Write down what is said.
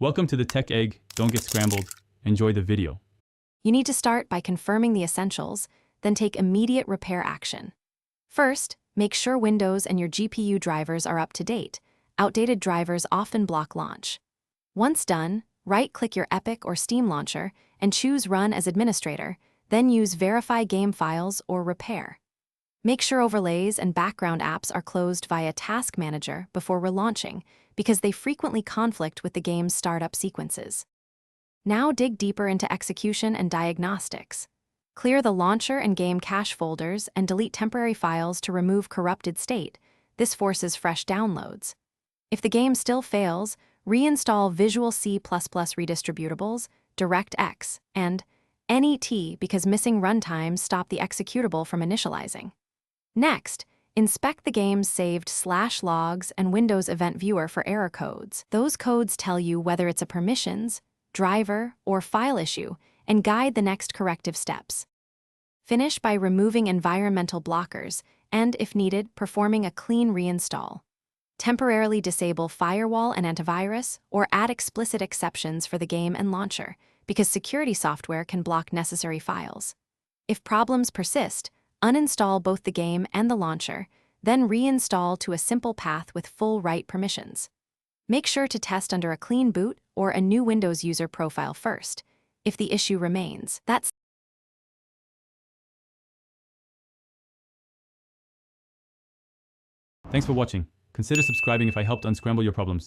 Welcome to the Tech Egg. Don't get scrambled. Enjoy the video. You need to start by confirming the essentials, then take immediate repair action. First, make sure Windows and your GPU drivers are up to date. Outdated drivers often block launch. Once done, right-click your Epic or Steam launcher and choose Run as Administrator, then use Verify Game Files or Repair. Make sure overlays and background apps are closed via Task Manager before relaunching, because they frequently conflict with the game's startup sequences. Now dig deeper into execution and diagnostics. Clear the launcher and game cache folders and delete temporary files to remove corrupted state. This forces fresh downloads. If the game still fails, reinstall Visual C++ redistributables, DirectX, and NET because missing runtimes stop the executable from initializing. Next, inspect the game's saved /logs and Windows Event Viewer for error codes. Those codes tell you whether it's a permissions, driver, or file issue, and guide the next corrective steps. Finish by removing environmental blockers and, if needed, performing a clean reinstall. Temporarily disable firewall and antivirus, or add explicit exceptions for the game and launcher, because security software can block necessary files. If problems persist, uninstall both the game and the launcher, then reinstall to a simple path with full write permissions. Make sure to test under a clean boot or a new Windows user profile first. If the issue remains, Thanks for watching. Consider subscribing if I helped unscramble your problems.